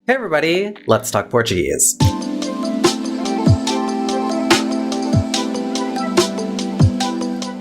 Hey everybody, let's talk Portuguese.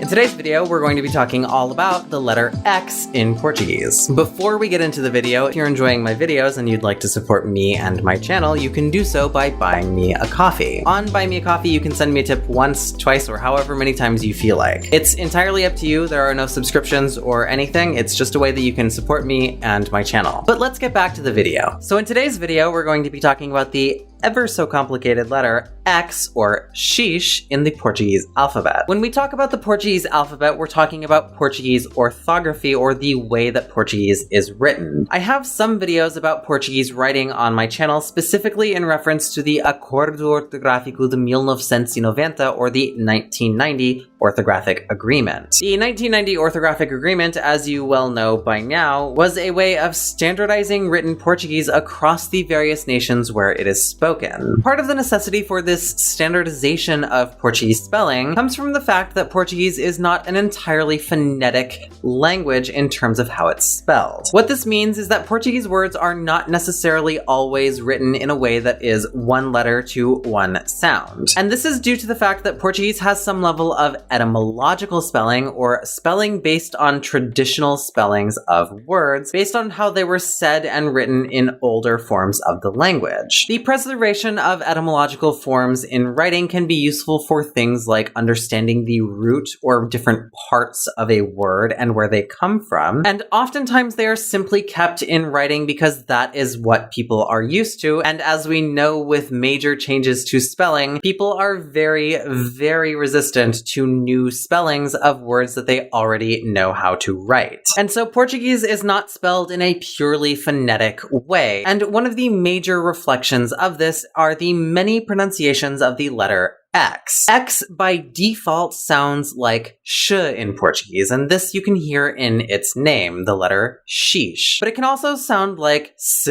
In today's video, we're going to be talking all about the letter X in Portuguese. Before we get into the video, if you're enjoying my videos and you'd like to support me and my channel, you can do so by buying me a coffee. On Buy Me a Coffee, you can send me a tip once, twice, or however many times you feel like. It's entirely up to you. There are no subscriptions or anything. It's just a way that you can support me and my channel. But let's get back to the video. So in today's video, we're going to be talking about the ever so complicated letter X, or X, in the Portuguese alphabet. When we talk about the Portuguese alphabet, we're talking about Portuguese orthography, or the way that Portuguese is written. I have some videos about Portuguese writing on my channel, specifically in reference to the Acordo Ortográfico de 1990, or the 1990 Orthographic Agreement. The 1990 Orthographic Agreement, as you well know by now, was a way of standardizing written Portuguese across the various nations where it is spoken. Part of the necessity for this standardization of Portuguese spelling comes from the fact that Portuguese is not an entirely phonetic language in terms of how it's spelled. What this means is that Portuguese words are not necessarily always written in a way that is one letter to one sound. And this is due to the fact that Portuguese has some level of etymological spelling, or spelling based on traditional spellings of words, based on how they were said and written in older forms of the language. The preservation of etymological forms in writing can be useful for things like understanding the root or different parts of a word and where they come from, and oftentimes they are simply kept in writing because that is what people are used to, and as we know with major changes to spelling, people are very, very resistant to new spellings of words that they already know how to write. And so Portuguese is not spelled in a purely phonetic way, and one of the major reflections of this are the many pronunciations of the letter X. X by default sounds like sh in Portuguese, and this you can hear in its name, the letter X. But it can also sound like s,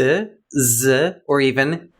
z, or even x.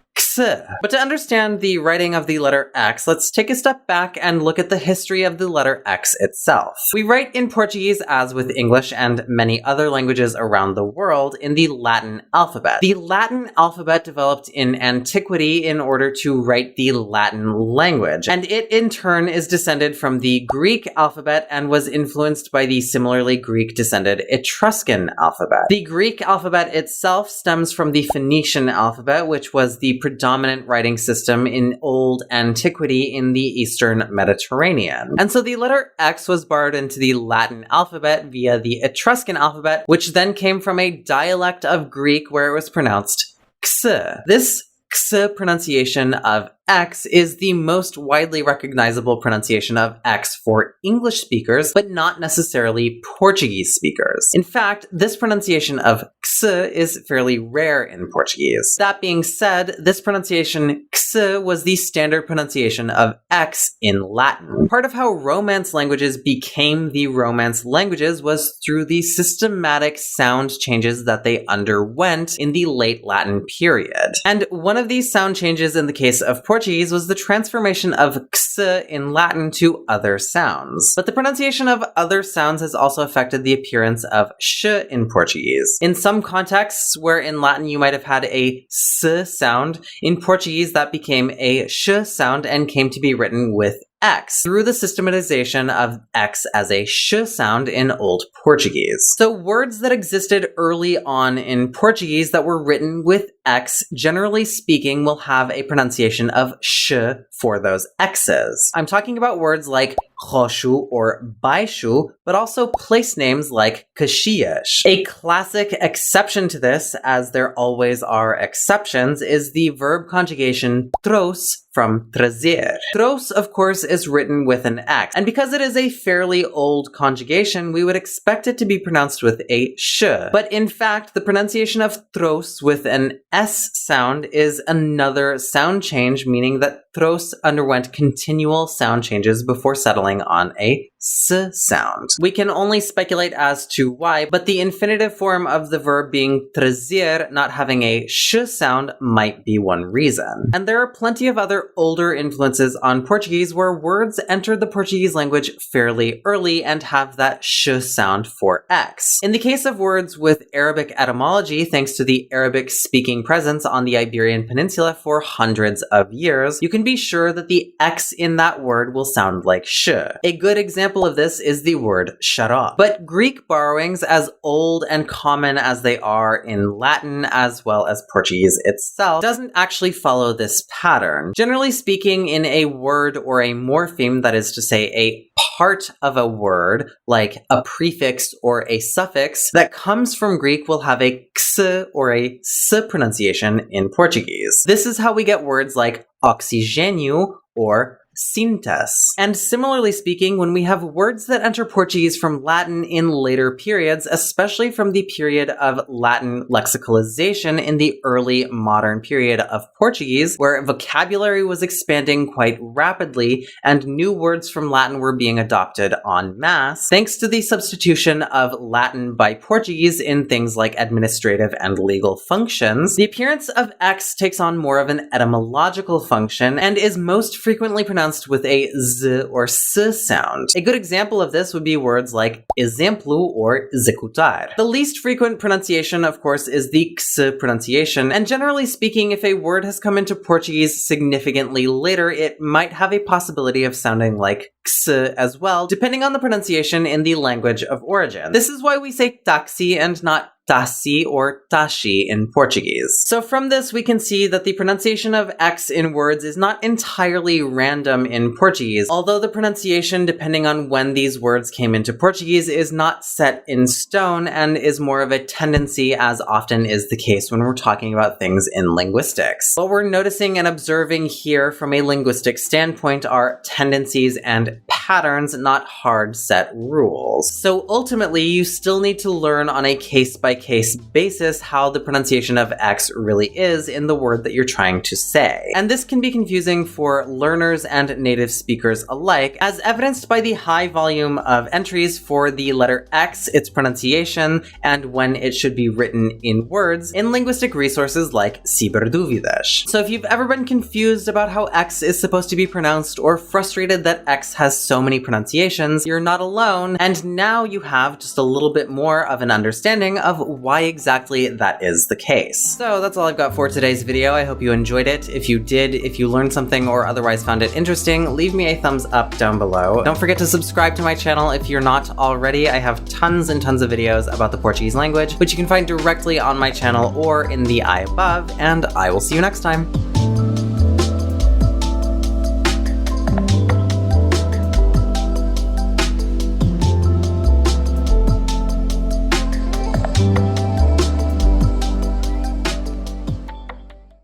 But to understand the writing of the letter X, let's take a step back and look at the history of the letter X itself. We write in Portuguese, as with English and many other languages around the world, in the Latin alphabet. The Latin alphabet developed in antiquity in order to write the Latin language, and it in turn is descended from the Greek alphabet and was influenced by the similarly Greek-descended Etruscan alphabet. The Greek alphabet itself stems from the Phoenician alphabet, which was the predominant writing system in old antiquity in the Eastern Mediterranean. And so the letter X was borrowed into the Latin alphabet via the Etruscan alphabet, which then came from a dialect of Greek where it was pronounced x. This x pronunciation of X is the most widely recognizable pronunciation of X for English speakers, but not necessarily Portuguese speakers. In fact, this pronunciation of X is fairly rare in Portuguese. That being said, this pronunciation X was the standard pronunciation of X in Latin. Part of how Romance languages became the Romance languages was through the systematic sound changes that they underwent in the late Latin period. And one of these sound changes in the case of Portuguese was the transformation of x in Latin to other sounds. But the pronunciation of other sounds has also affected the appearance of sh in Portuguese. In some contexts where in Latin you might have had a s sound, in Portuguese that became a sh sound and came to be written with X through the systematization of X as a sh sound in Old Portuguese. So words that existed early on in Portuguese that were written with X, generally speaking, will have a pronunciation of sh for those X's. I'm talking about words like roxo or baixo, but also place names like Caxias. A classic exception to this, as there always are exceptions, is the verb conjugation trouxe from trazer. Trouxe, of course, is written with an X, and because it is a fairly old conjugation, we would expect it to be pronounced with a sh. But in fact, the pronunciation of trouxe with an S sound is another sound change, meaning that thros underwent continual sound changes before settling on a s sound. We can only speculate as to why, but the infinitive form of the verb being trazer not having a sh sound might be one reason. And there are plenty of other older influences on Portuguese where words entered the Portuguese language fairly early and have that sh sound for X. In the case of words with Arabic etymology, thanks to the Arabic-speaking presence on the Iberian Peninsula for hundreds of years, you can be sure that the X in that word will sound like sh. A good example of this is the word xarop. But Greek borrowings, as old and common as they are in Latin as well as Portuguese itself, doesn't actually follow this pattern. Generally speaking, in a word or a morpheme, that is to say a part of a word, like a prefix or a suffix, that comes from Greek will have a x or a s pronunciation in Portuguese. This is how we get words like oxigênio or cintas. And similarly speaking, when we have words that enter Portuguese from Latin in later periods, especially from the period of Latin lexicalization in the early modern period of Portuguese, where vocabulary was expanding quite rapidly and new words from Latin were being adopted en masse, thanks to the substitution of Latin by Portuguese in things like administrative and legal functions, the appearance of X takes on more of an etymological function and is most frequently pronounced with a z or s sound. A good example of this would be words like exemplo or executar. The least frequent pronunciation, of course, is the x pronunciation, and generally speaking, if a word has come into Portuguese significantly later, it might have a possibility of sounding like x as well, depending on the pronunciation in the language of origin. This is why we say taxi and not tassi or tashi in Portuguese. So from this, we can see that the pronunciation of X in words is not entirely random in Portuguese, although the pronunciation, depending on when these words came into Portuguese, is not set in stone and is more of a tendency, as often is the case when we're talking about things in linguistics. What we're noticing and observing here from a linguistic standpoint are tendencies and patterns, not hard set rules. So ultimately, you still need to learn on a case-by-case basis how the pronunciation of X really is in the word that you're trying to say. And this can be confusing for learners and native speakers alike, as evidenced by the high volume of entries for the letter X, its pronunciation, and when it should be written in words in linguistic resources like Ciberdúvidas. So if you've ever been confused about how X is supposed to be pronounced or frustrated that X has so many pronunciations, you're not alone, and now you have just a little bit more of an understanding of why exactly that is the case. So that's all I've got for today's video. I hope you enjoyed it. If you did, if you learned something or otherwise found it interesting, leave me a thumbs up down below. Don't forget to subscribe to my channel if you're not already. I have tons and tons of videos about the Portuguese language, which you can find directly on my channel or in the eye above, and I will see you next time.